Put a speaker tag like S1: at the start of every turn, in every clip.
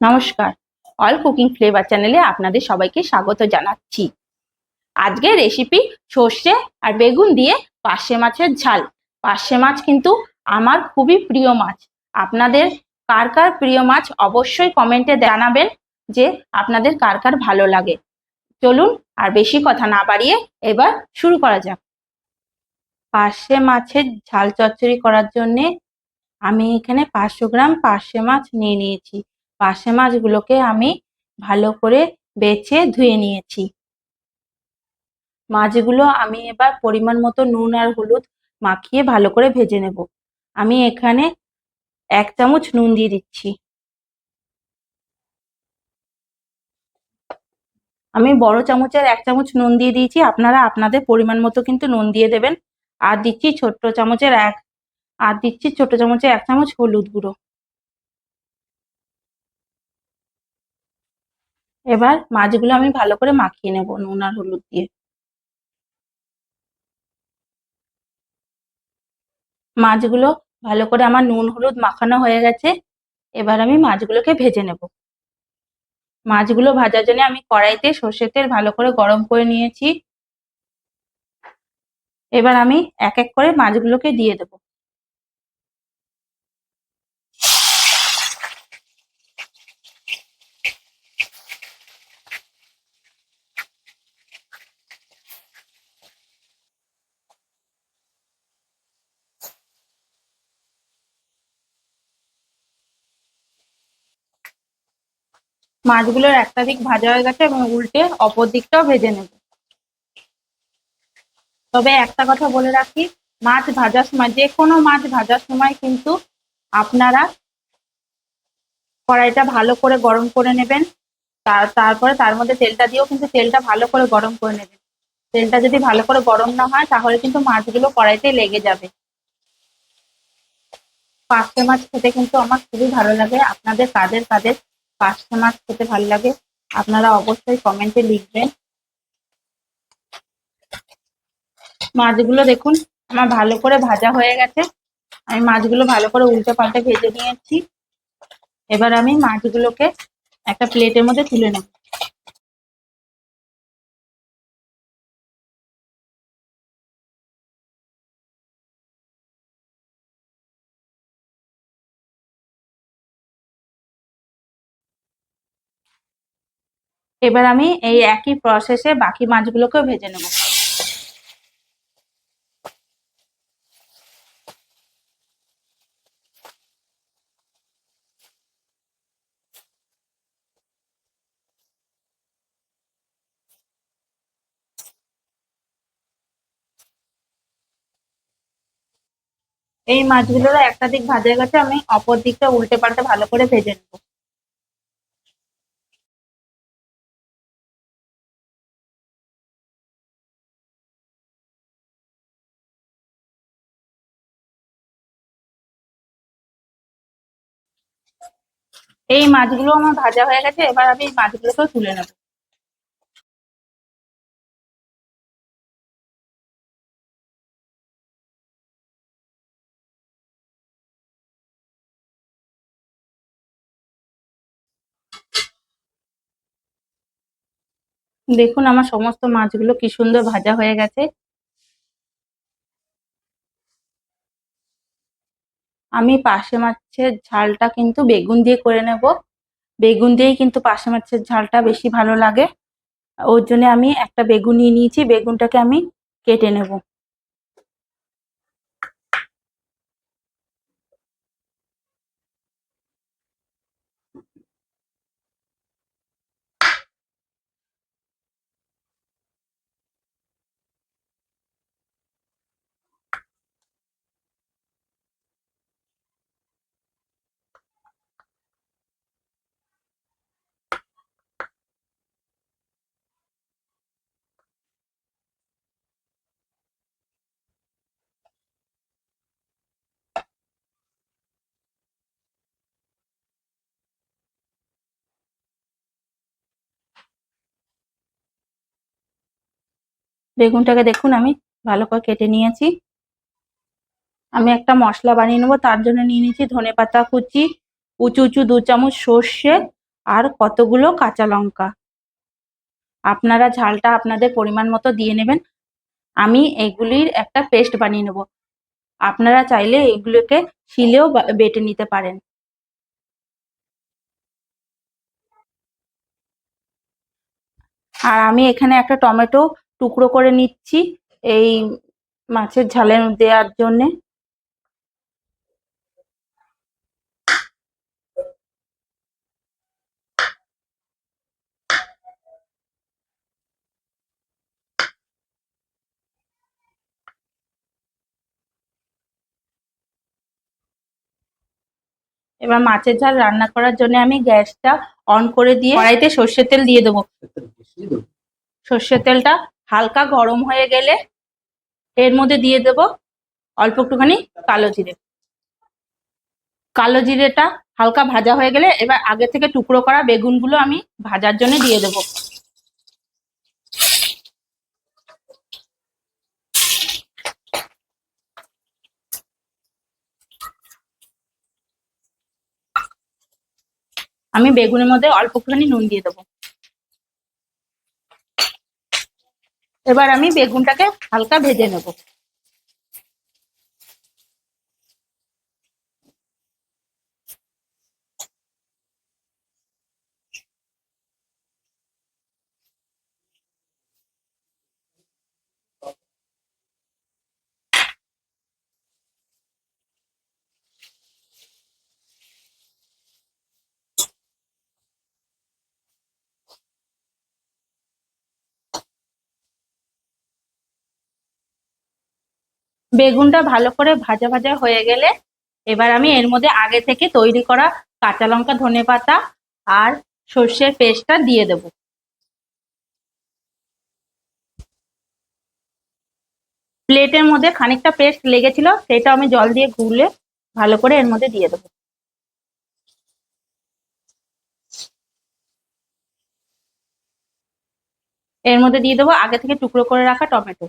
S1: নমস্কার, all cooking flavour চ্যানেলে আপনাদের সবাইকে স্বাগত জানাচ্ছি। আজকের রেসিপি সর্ষে আর বেগুন দিয়ে পার্শে মাছের ঝাল। পার্শে মাছ কিন্তু আমার খুবই প্রিয় মাছ। আপনাদের কার কার প্রিয় মাছ অবশ্যই কমেন্টে জানাবেন যে আপনাদের কার কার ভালো লাগে। চলুন আর বেশি কথা না বাড়িয়ে এবার শুরু করা যাক। পার্শে মাছের ঝাল চচ্চড়ি করার জন্যে আমি এখানে 500 গ্রাম পার্শে মাছ নিয়ে নিয়েছি। পার্শে মাছগুলোকে আমি ভালো করে বেছে ধুয়ে নিয়েছি। মাছগুলো আমি এবার পরিমাণ মতো নুন আর হলুদ মাখিয়ে ভালো করে ভেজে নেব। আমি এখানে 1 চামচ নুন দিয়ে দিচ্ছি। আমি বড় চামচের 1 চামচ নুন দিয়ে দিয়েছি, আপনারা আপনাদের পরিমাণ মতো কিন্তু নুন দিয়ে দেবেন। আর দিচ্ছি ছোট চামচের 1 চামচ হলুদ গুঁড়ো। এবার মাছগুলো আমি ভালো করে মাখিয়ে নেব নুন আর হলুদ দিয়ে। মাছগুলো ভালো করে আমার নুন হলুদ মাখানো হয়ে গেছে। এবার আমি মাছগুলোকে ভেজে নেব। মাছগুলো ভাজার জন্য আমি কড়াইতে সর্ষের তেল ভালো করে গরম করে নিয়েছি। এবার আমি এক এক করে মাছগুলোকে দিয়ে দেব। মাছগুলোর একটা দিক ভাজা হয়ে গেছে এবং উল্টে অপর দিকটাও ভেজে নেব। তবে একটা কথা বলে রাখি, মাছ ভাজার সময়, যে কোনো মাছ ভাজার সময় কিন্তু আপনারা কড়াইটা ভালো করে গরম করে নেবেন। তারপরে তার মধ্যে তেলটা দিয়েও কিন্তু তেলটা ভালো করে গরম করে নেবেন। তেলটা যদি ভালো করে গরম না হয় তাহলে কিন্তু মাছগুলো কড়াইতে লেগে যাবে। পার্শে মাছ খেতে কিন্তু আমার খুবই ভালো লাগে। আপনাদের কাদের কাদের পার্শে মাছ খেতে ভালো লাগে আপনারা অবশ্যই কমেন্টে লিখবেন। মাছগুলো দেখুন আমার ভালো করে ভাজা হয়ে গেছে। আমি মাছগুলো ভালো করে উল্টে পাল্টে ভেজে নিয়েছি। এবার আমি মাছগুলোকে একটা প্লেটের মধ্যে তুলে নেব। এবার আমি এই একই প্রসেসে বাকি মাছগুলোকেও ভেজে নেব। এই মাছগুলোরও একটা দিক ভাজা হয়ে গেছে, আমি অপর দিকটা উল্টে পাল্টে ভালো করে ভেজে নেব। এই মাছগুলো আমার ভাজা হয়ে গেছে, এবার আমি এই মাছগুলোকেও তুলে নেব। দেখুন আমার সমস্ত মাছগুলো কি সুন্দর ভাজা হয়ে গেছে। আমি পার্শে মাছের ঝালটা কিন্তু বেগুন দিয়ে করে নেব। বেগুন দিয়েই কিন্তু পার্শে মাছের ঝালটা বেশি ভালো লাগে। ওর জন্য আমি একটা বেগুন নিয়ে নিয়েছি, বেগুনটাকে আমি কেটে নেব। বেগুনটাকে দেখুন আমি ভালো করে কেটে নিয়েছি। আমি একটা মশলা বানিয়ে নেবো, তার জন্য নিয়ে নিয়েছি ধনেপাতা কুচি, উঁচু উঁচু 2 চামচ সর্ষে আর কতগুলো কাঁচা লঙ্কা। আপনারা ঝালটা আপনাদের পরিমাণ মতো দিয়ে নেবেন। আমি এগুলির একটা পেস্ট বানিয়ে নেব। আপনারা চাইলে এগুলোকে শিলেও বেটে নিতে পারেন। আর আমি এখানে একটা টমেটো টুকরো করে নিচ্ছি এই মাছের ঝালে দেওয়ার জন্যে। এবার মাছের ঝাল রান্না করার জন্য আমি গ্যাসটা অন করে দিয়ে কড়াইতে সর্ষের তেল দিয়ে দেবো। সর্ষের তেলটা হালকা গরম হয়ে গেলে এর মধ্যে দিয়ে দেব অল্প একটুখানি কালো জিরে। কালো জিরেটা হালকা ভাজা হয়ে গেলে এবার আগে থেকে টুকরো করা বেগুনগুলো আমি ভাজার জন্য দিয়ে দেব। আমি বেগুনের মধ্যে অল্প একটুখানি নুন দিয়ে দেবো। এবার আমি বেগুনটাকে হালকা ভেজে নেব। বেগুনটা ভালো করে ভাজা ভাজা হয়ে গেলে এবার আমি এর মধ্যে আগে থেকে তৈরি করা কাঁচা লঙ্কা, ধনেপাতা আর সর্ষের পেস্টটা দিয়ে দেব। প্লেটের মধ্যে খানিকটা পেস্ট লেগেছিল, সেটা আমি জল দিয়ে গুলে ভালো করে এর মধ্যে দিয়ে দেবো। এর মধ্যে দিয়ে দেবো আগে থেকে টুকরো করে রাখা টমেটো।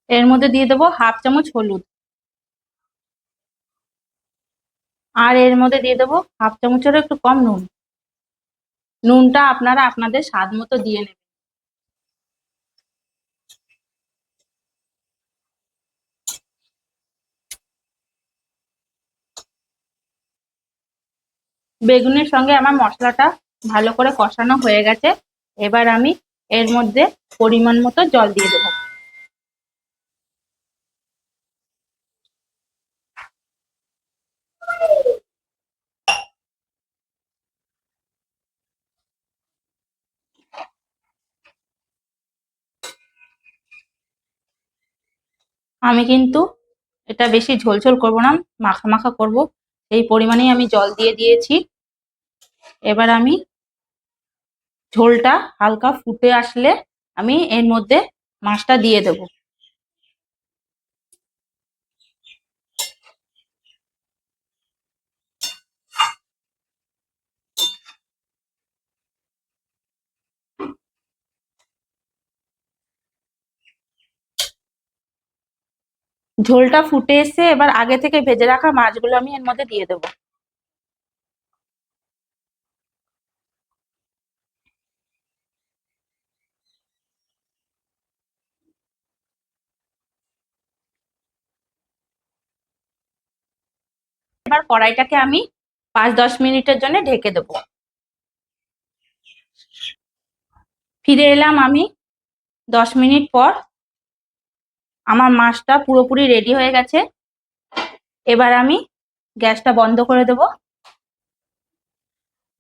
S1: এর মধ্যে দিয়ে দেবো হাফ চামচ হলুদ। আর এর মধ্যে দিয়ে দেবো হাফ চামচেরও একটু কম নুন। নুনটা আপনারা আপনাদের স্বাদ মতো দিয়ে নেবেন। বেগুনের সঙ্গে আমার মশলাটা ভালো করে কষানো হয়ে গেছে। এবার আমি এর মধ্যে পরিমাণ মতো জল দিয়ে দেবো। আমি কিন্তু এটা বেশি ঝোলঝোল করব না, মাখা মাখা করব, এই পরিমাণেই আমি জল দিয়ে দিয়েছি। এবার আমি ঝোলটা হালকা ফুটে আসলে আমি এর মধ্যে মাছটা দিয়ে দেব। ঝোলটা ফুটে এসে এবার আগে থেকে ভেজে রাখা মাছগুলো আমি এর মধ্যে দিয়ে দেবো। এবার কড়াইটাকে আমি 5-10 মিনিটের জন্য ঢেকে দেবো। ফিরে এলাম আমি 10 মিনিট পর। আমার মাছটা পুরোপুরি রেডি হয়ে গেছে। এবার আমি গ্যাসটা বন্ধ করে দেব।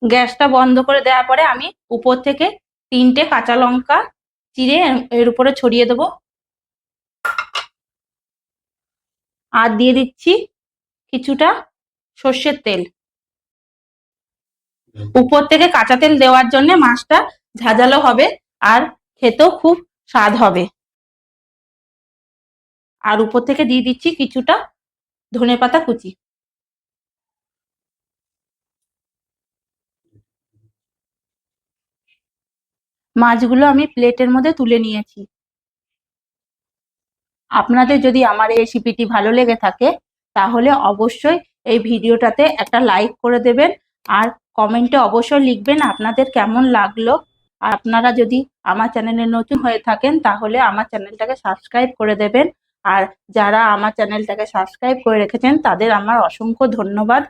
S1: গ্যাসটা বন্ধ করে দেওয়ার পরে আমি উপর থেকে 3টে কাঁচা লঙ্কা চিড়ে এর উপরে ছড়িয়ে দেব। আর দিয়ে দিচ্ছি কিছুটা সর্ষের তেল। উপর থেকে কাঁচা তেল দেওয়ার জন্য মাছটা ঝাঁঝালো হবে আর খেতেও খুব স্বাদ হবে। আর উপর থেকে দিয়ে দিচ্ছি কিছুটা ধনেপাতা কুচি। মাছগুলো আমি প্লেটের মধ্যে তুলে নিয়েছি। আপনাদের যদি আমার এই রেসিপিটি ভালো লেগে থাকে তাহলে অবশ্যই এই ভিডিওটাতে একটা লাইক করে দেবেন আর কমেন্টে অবশ্যই লিখবেন আপনাদের কেমন লাগলো। আর আপনারা যদি আমার চ্যানেলে নতুন হয়ে থাকেন তাহলে আমার চ্যানেলটাকে সাবস্ক্রাইব করে দেবেন। আর যারা আমার চ্যানেলটাকে সাবস্ক্রাইব করে রেখেছেন তাদের আমার অসংখ্য ধন্যবাদ।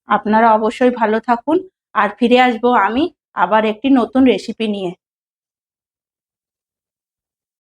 S1: আপনারা অবশ্যই ভালো থাকুন আর ফিরে আসবো আমি আবার একটি নতুন রেসিপি নিয়ে।